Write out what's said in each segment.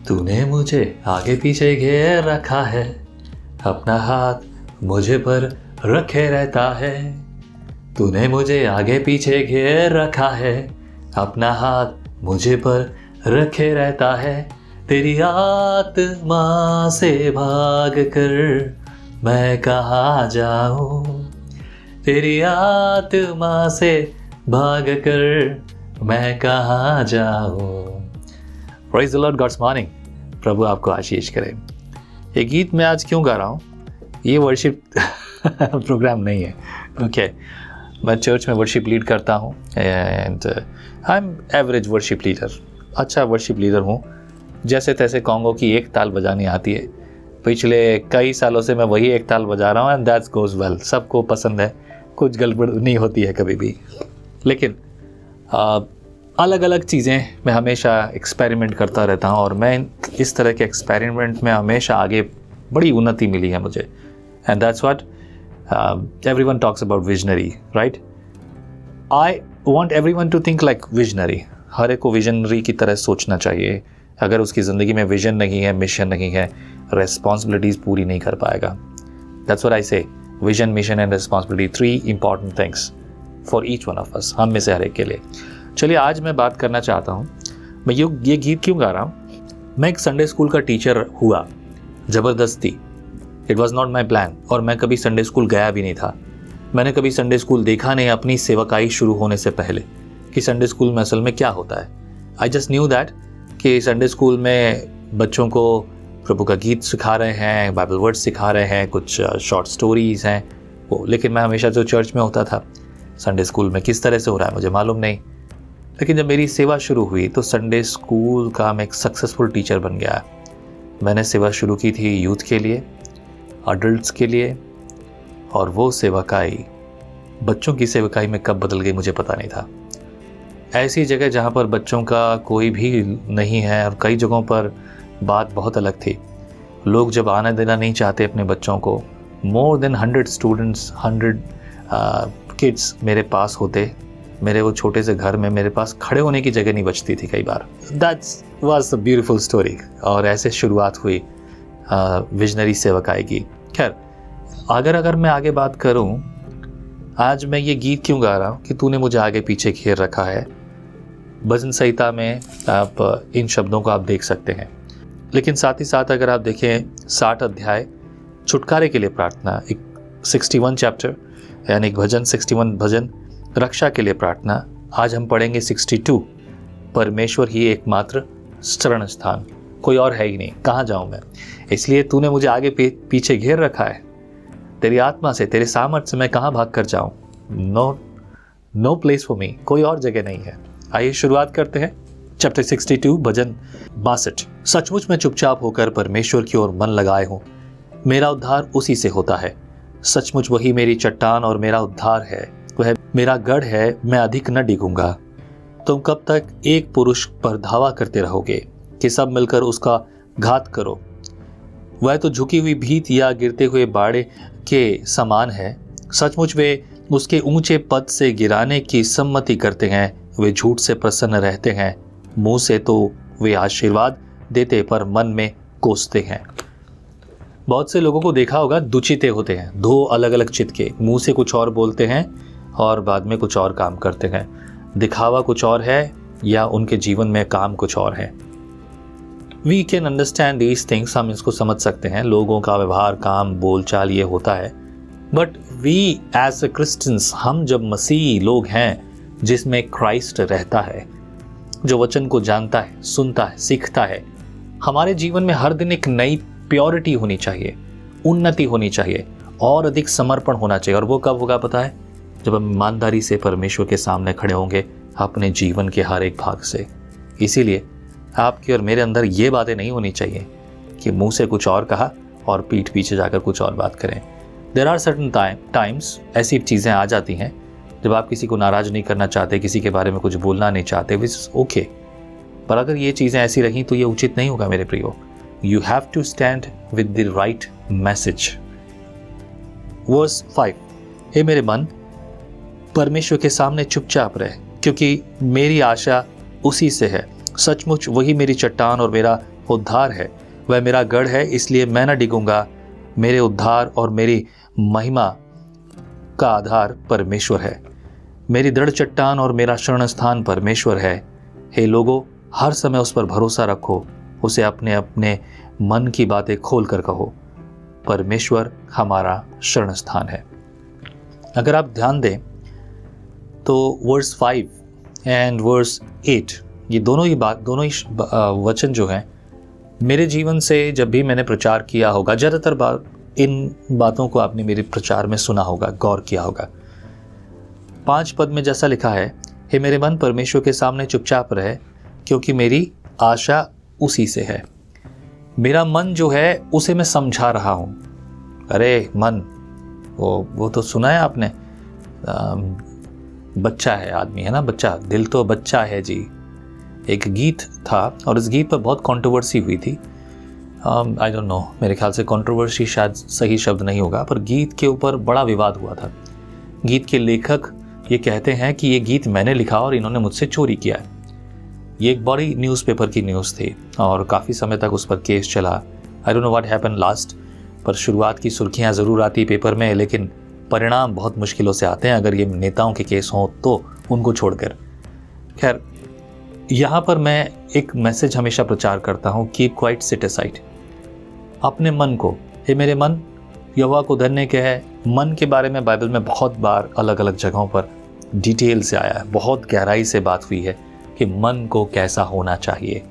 तूने मुझे आगे पीछे घेर रखा है, अपना हाथ मुझे पर रखे रहता है। तूने मुझे आगे पीछे घेर रखा है, अपना हाथ मुझे पर रखे रहता है। तेरी आत्मा से भाग कर मैं कहाँ जाऊँ, तेरी आत्मा से भाग कर मैं कहाँ जाऊँ। Praise the Lord, God's morning. प्रभु आपको आशीष करे। ये गीत मैं आज क्यों गा रहा हूँ? ये वर्शिप प्रोग्राम नहीं है, ओके। मैं चर्च में वर्शिप लीड करता हूँ and I am average worship leader. अच्छा वर्शिप लीडर हूँ, जैसे तैसे कॉन्गो की एक ताल बजानी आती है। पिछले कई सालों से मैं वही एक ताल बजा रहा हूँ एंड दैट्स गोज़ वेल। सबको पसंद है, कुछ गड़बड़ नहीं होती है कभी भी। लेकिन अलग अलग चीज़ें मैं हमेशा एक्सपेरिमेंट करता रहता हूँ और मैं इस तरह के एक्सपेरिमेंट में हमेशा आगे बड़ी उन्नति मिली है मुझे। And that's what everyone talks about visionary, right? I want everyone to think like visionary. हर एक को विजनरी की तरह सोचना चाहिए। अगर उसकी ज़िंदगी में विजन नहीं है, मिशन नहीं है, रेस्पॉन्सिबिलिटीज़ पूरी नहीं कर पाएगा। That's what I say. Vision, mission and responsibility, 3 important things for each one of us. हम में से हर एक के लिए। चलिए आज मैं बात करना चाहता हूँ, मैं ये गीत क्यों गा रहा हूँ। मैं एक संडे स्कूल का टीचर हुआ ज़बरदस्ती। It was not my plan. और मैं कभी संडे स्कूल गया भी नहीं था। मैंने कभी संडे स्कूल देखा नहीं अपनी सेवकाई शुरू होने से पहले कि संडे स्कूल में असल में क्या होता है। आई जस्ट न्यू दैट कि संडे स्कूल में बच्चों को प्रभु का गीत सिखा रहे हैं, बाइबल वर्ड्स सिखा रहे हैं, कुछ शॉर्ट स्टोरीज़ हैं वो। लेकिन मैं हमेशा जो चर्च में होता था, संडे स्कूल में किस तरह से हो रहा है मुझे मालूम नहीं। लेकिन जब मेरी सेवा शुरू हुई तो संडे स्कूल का मैं एक सक्सेसफुल टीचर बन गया। मैंने सेवा शुरू की थी यूथ के लिए, अडल्ट्स के लिए, और वो सेवकाई बच्चों की सेवकाई में कब बदल गई मुझे पता नहीं था। ऐसी जगह जहाँ पर बच्चों का कोई भी नहीं है और कई जगहों पर बात बहुत अलग थी। लोग जब आने देना नहीं चाहते अपने बच्चों को, मोर देन 100 स्टूडेंट्स, 100 किड्स मेरे पास होते। मेरे वो छोटे से घर में मेरे पास खड़े होने की जगह नहीं बचती थी कई बार। That's was a beautiful story. और ऐसे शुरुआत हुई विजनरी सेवकाई की। खैर, अगर मैं आगे बात करूं, आज मैं ये गीत क्यों गा रहा हूं कि तूने मुझे आगे पीछे घेर रखा है। भजन संहिता में आप इन शब्दों को आप देख सकते हैं। लेकिन साथ ही साथ अगर आप देखें 60 अध्याय छुटकारे के लिए प्रार्थना, एक 61 चैप्टर यानी भजन 61 भजन रक्षा के लिए प्रार्थना। आज हम पढ़ेंगे 62 परमेश्वर ही एकमात्र शरण स्थान, कोई और है ही नहीं, कहाँ जाऊँ मैं। इसलिए तूने मुझे आगे पीछे घेर रखा है, तेरी आत्मा से, तेरे सामर्थ्य से मैं कहाँ भाग कर जाऊँ। नो प्लेस फॉर मी, कोई और जगह नहीं है। आइए शुरुआत करते हैं। चैप्टर 62 भजन 62। सचमुच मैं चुपचाप होकर परमेश्वर की ओर मन लगाए हूँ, मेरा उद्धार उसी से होता है। सचमुच वही मेरी चट्टान और मेरा उद्धार है, वह मेरा गढ़ है, मैं अधिक न डिगूंगा। तुम कब तक एक पुरुष पर धावा करते रहोगे कि सब मिलकर उसका घात करो। वह तो झुकी हुई भीत या गिरते हुए बाड़े के समान है। सचमुच वे उसके ऊंचे पद से गिराने की सम्मति करते हैं। वे झूठ से प्रसन्न रहते हैं, मुंह से तो वे आशीर्वाद देते पर मन में कोसते हैं। बहुत से लोगों को देखा होगा, दुचिते होते हैं, 2 अलग अलग चित के, मुंह से कुछ और बोलते हैं और बाद में कुछ और काम करते हैं। दिखावा कुछ और है या उनके जीवन में काम कुछ और है। We can understand these things, हम इसको समझ सकते हैं। लोगों का व्यवहार, काम, बोलचाल ये होता है। But we as a Christians, हम जब मसीही लोग हैं जिसमें क्राइस्ट रहता है, जो वचन को जानता है, सुनता है, सीखता है, हमारे जीवन में हर दिन एक नई प्योरिटी होनी चाहिए, उन्नति होनी चाहिए और अधिक समर्पण होना चाहिए। और वो कब होगा पता है? जब हम ईमानदारी से परमेश्वर के सामने खड़े होंगे अपने जीवन के हर एक भाग से। इसीलिए आपके और मेरे अंदर ये बातें नहीं होनी चाहिए कि मुंह से कुछ और कहा और पीठ पीछे जाकर कुछ और बात करें। देयर आर सर्टन टाइम्स, ऐसी चीज़ें आ जाती हैं जब आप किसी को नाराज़ नहीं करना चाहते, किसी के बारे में कुछ बोलना नहीं चाहते, विच इज़ ओके। पर अगर ये चीज़ें ऐसी रहीं तो ये उचित नहीं होगा मेरे प्रियो। You have to stand with the right message. Verse 5, हे मेरे मन, परमेश्वर के सामने चुपचाप रहे, क्योंकि मेरी आशा उसी से है। सचमुच वही मेरी चट्टान और मेरा उद्धार है, वह मेरा गढ़ है, इसलिए मैं न डिगूंगा। मेरे उद्धार और मेरी महिमा का आधार परमेश्वर है। मेरी दृढ़ चट्टान और मेरा शरण स्थान परमेश्वर है। हे लोगों, हर समय उस पर भरोसा रखो, उसे अपने अपने मन की बातें खोल कर कहो। परमेश्वर हमारा शरण स्थान है। अगर आप ध्यान दें तो वर्स 5 एंड वर्स 8, ये दोनों ही वचन जो हैं, मेरे जीवन से जब भी मैंने प्रचार किया होगा, ज़्यादातर बार इन बातों को आपने मेरे प्रचार में सुना होगा, गौर किया होगा। 5 पद में जैसा लिखा है, हे मेरे मन, परमेश्वर के सामने चुपचाप रहे, क्योंकि मेरी आशा उसी से है। मेरा मन जो है उसे मैं समझा रहा हूँ। अरे मन, वो तो सुना है आपने, बच्चा है आदमी, है ना, बच्चा, दिल तो बच्चा है जी। एक गीत था और इस गीत पर बहुत कंट्रोवर्सी हुई थी। आई डोंट नो, मेरे ख्याल से कंट्रोवर्सी शायद सही शब्द नहीं होगा, पर गीत के ऊपर बड़ा विवाद हुआ था। गीत के लेखक ये कहते हैं कि ये गीत मैंने लिखा और इन्होंने मुझसे चोरी किया है। ये एक बड़ी न्यूज़पेपर की न्यूज़ थी और काफ़ी समय तक उस पर केस चला। I don't know what happen last, पर शुरुआत की सुर्खियाँ ज़रूर आती पेपर में, लेकिन परिणाम बहुत मुश्किलों से आते हैं अगर ये नेताओं के केस हों तो, उनको छोड़कर। खैर, यहाँ पर मैं एक मैसेज हमेशा प्रचार करता हूँ, कीप क्वाइट, सिट असाइड। अपने मन को, हे मेरे मन, यहोवा को धन्य कहे। मन के बारे में बाइबल में बहुत बार अलग अलग जगहों पर डिटेल से आया है, बहुत गहराई से बात हुई है कि मन को कैसा होना चाहिए,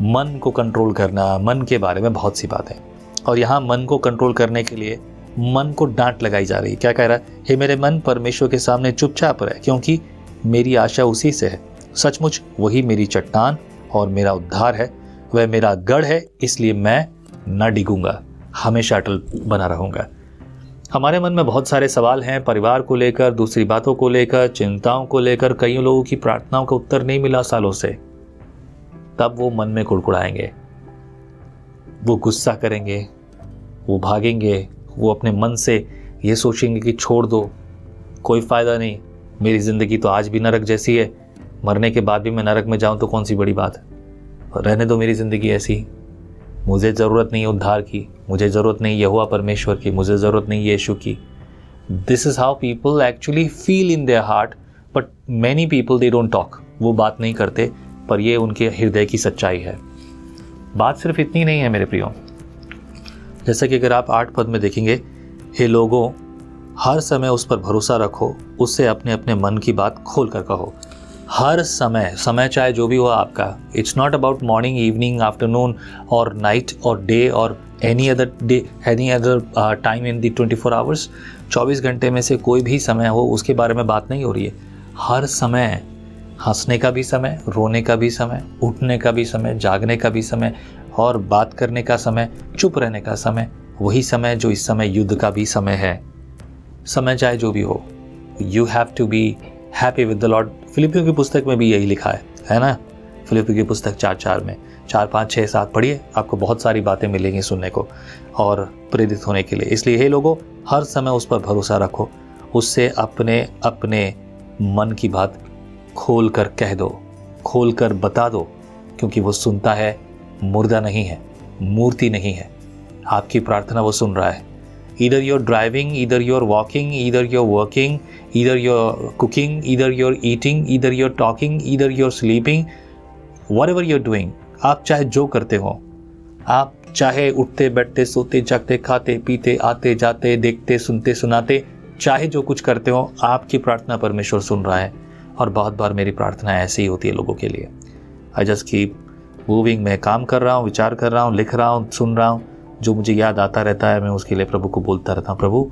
मन को कंट्रोल करना, मन के बारे में बहुत सी बातें। और यहाँ मन को कंट्रोल करने के लिए मन को डांट लगाई जा रही है। क्या कह रहा है? हे मेरे मन, परमेश्वर के सामने चुपचाप रहे, क्योंकि मेरी आशा उसी से है। सचमुच वही मेरी चट्टान और मेरा उद्धार है, वह मेरा गढ़ है, इसलिए मैं न डिगूंगा, हमेशा अटल बना रहूंगा। हमारे मन में बहुत सारे सवाल हैं, परिवार को लेकर, दूसरी बातों को लेकर, चिंताओं को लेकर। कई लोगों की प्रार्थनाओं का उत्तर नहीं मिला सालों से, तब वो मन में कुड़कुड़ाएंगे, वो गुस्सा करेंगे, वो भागेंगे, वो अपने मन से ये सोचेंगे कि छोड़ दो, कोई फ़ायदा नहीं, मेरी ज़िंदगी तो आज भी नरक जैसी है, मरने के बाद भी मैं नरक में जाऊं तो कौन सी बड़ी बात है, रहने दो मेरी ज़िंदगी ऐसी। मुझे ज़रूरत नहीं उद्धार की, मुझे ज़रूरत नहीं यहोवा परमेश्वर की, मुझे ज़रूरत नहीं यीशु की। This is how people actually feel in their heart, but many people they don't talk. वो बात नहीं करते, पर ये उनके हृदय की सच्चाई है। बात सिर्फ इतनी नहीं है मेरे प्रियो, जैसा कि अगर आप 8 पद में देखेंगे, हे लोगों, हर समय उस पर भरोसा रखो, उससे अपने अपने मन की बात खोल कर कहो। हर समय, समय चाहे जो भी हो आपका, it's not about morning, evening, afternoon और नाइट और डे और any other time in the 24 hours. 24 घंटे में से कोई भी समय हो, उसके बारे में बात नहीं हो रही है। हर समय, हंसने का भी समय, रोने का भी समय, उठने का भी समय, जागने का भी समय और बात करने का समय, चुप रहने का समय, वही समय जो इस समय युद्ध का भी समय है। समय चाहे जो भी हो, you have to be happy with the Lord. फिलिपियों की पुस्तक में भी यही लिखा है ना। फिलिपियों की पुस्तक 4:4 में 4, 5, 6, 7 पढ़िए, आपको बहुत सारी बातें मिलेंगी सुनने को और प्रेरित होने के लिए। इसलिए हे लोगों, हर समय उस पर भरोसा रखो, उससे अपने अपने मन की बात खोल कर कह दो, खोल कर बता दो, क्योंकि वो सुनता है, मुर्दा नहीं है, मूर्ति नहीं है। आपकी प्रार्थना वो सुन रहा है। Either you're driving, either you're walking, either you're working, either you're cooking, either you're eating, either you're talking, either you're sleeping, whatever you're doing, आप चाहे जो करते हो, आप चाहे उठते बैठते सोते जागते खाते पीते आते जाते देखते सुनते सुनाते, चाहे जो कुछ करते हो, आपकी प्रार्थना परमेश्वर सुन रहा है। और बहुत बार मेरी प्रार्थना ऐसी ही होती है लोगों के लिए। आई जस्ट कीप मूविंग, मैं काम कर रहा हूँ, विचार कर रहा हूँ, लिख रहा हूँ, सुन रहा हूँ, जो मुझे याद आता रहता है मैं उसके लिए प्रभु को बोलता रहता हूँ, प्रभु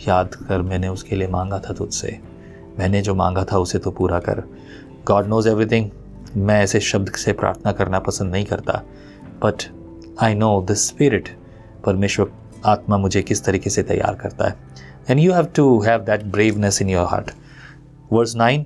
याद कर, मैंने उसके लिए मांगा था तुझसे, मैंने जो मांगा था उसे तो पूरा कर। God knows everything. मैं ऐसे शब्द से प्रार्थना करना पसंद नहीं करता, but I know the spirit, परमेश्वर आत्मा मुझे किस तरीके से तैयार करता है। And you have to have that braveness in your heart. Verse 9,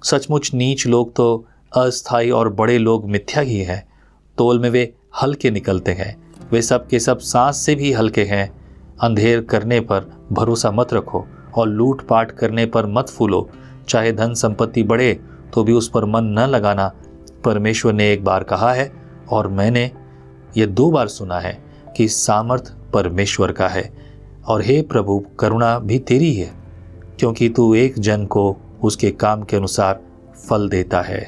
सचमुच नीच लोग तो अस्थायी और बड़े लोग मिथ्या ही हैं, तोल में वे हल्के निकलते हैं, वे सब के सब सांस से भी हल्के हैं। अंधेर करने पर भरोसा मत रखो और लूट पाट करने पर मत फूलो। चाहे धन संपत्ति बढ़े तो भी उस पर मन न लगाना। परमेश्वर ने एक बार कहा है और मैंने ये 2 बार सुना है कि सामर्थ परमेश्वर का है, और हे प्रभु करुणा भी तेरी है, क्योंकि तू एक जन को उसके काम के अनुसार फल देता है।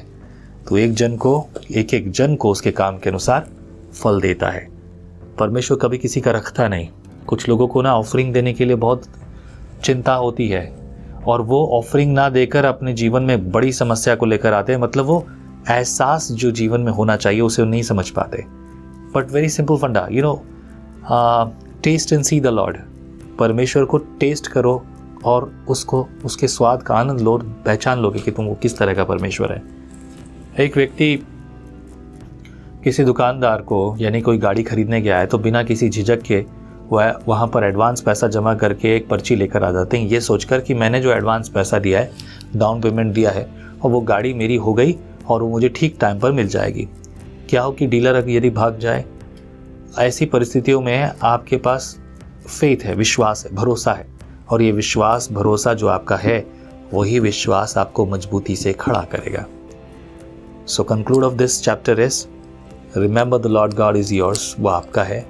तू एक जन को उसके काम के अनुसार फल देता है। परमेश्वर कभी किसी का रखता नहीं। कुछ लोगों को ना ऑफरिंग देने के लिए बहुत चिंता होती है, और वो ऑफरिंग ना देकर अपने जीवन में बड़ी समस्या को लेकर आते हैं। मतलब वो एहसास जो जीवन में होना चाहिए उसे नहीं समझ पाते। बट वेरी सिंपल फंडा, test and see the Lord. परमेश्वर को टेस्ट करो और उसके स्वाद का आनंद लो, पहचान लोगे कि तुम वो किस तरह का परमेश्वर है। एक व्यक्ति किसी दुकानदार को, यानी कोई गाड़ी खरीदने गया है, तो बिना किसी झिझक के वह वहाँ पर एडवांस पैसा जमा करके एक पर्ची लेकर आ जाते हैं, ये सोचकर कि मैंने जो एडवांस पैसा दिया है, डाउन पेमेंट दिया है, और वो गाड़ी मेरी हो गई और वो मुझे ठीक टाइम पर मिल जाएगी। क्या हो कि डीलर यदि भाग जाए? ऐसी परिस्थितियों में आपके पास फेथ है, विश्वास है, भरोसा है, और ये विश्वास भरोसा जो आपका है, वही विश्वास आपको मजबूती से खड़ा करेगा। So conclude of this chapter is remember the Lord God is yours. वो आपका है,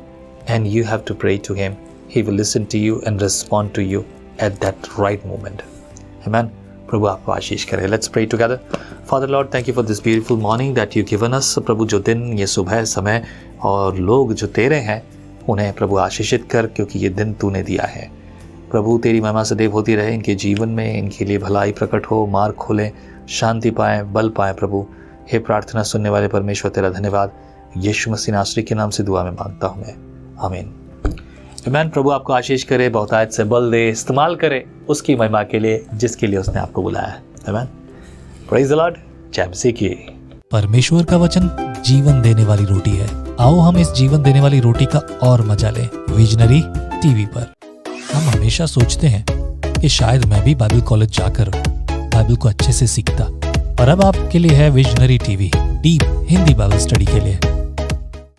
and you have to pray to him. He will listen to you and respond to you at that right moment. Amen. प्रभु आपको आशीष करे। Let's pray together. Father Lord, thank you for this beautiful morning that you given us. प्रभु जो दिन, ये सुबह समय और लोग जो तेरे हैं, उन्हें प्रभु आशीषित कर, क्योंकि ये दिन तूने दिया है। प्रभु तेरी महिमा सदैव होती रहे इनके जीवन में, इनके लिए भलाई प्रकट हो, मार्ग खोलें, शांति पाएं, बल पाएं। प्रभु हे प्रार्थना सुनने वाले परमेश्वर, तेरा धन्यवाद। यीशु मसीह नासरी के नाम से दुआ में मांगता हूँ मैं, आमीन। आमीन। प्रभु आपको आशीष करे, बहुतायत से बल दे, इस्तेमाल करे उसकी महिमा के लिए जिसके लिए उसने आपको बुलाया है। आमीन। Praise the Lord. जय मसीह की। परमेश्वर का वचन जीवन देने वाली रोटी है। आओ हम इस जीवन देने वाली रोटी का और मजा लें विजनरी टीवी पर। हम हमेशा सोचते हैं कि शायद मैं भी बाइबल कॉलेज जाकर बाइबल को अच्छे से सीखता, और अब आपके लिए है visionary TV, deep Hindi Bible study के लिए।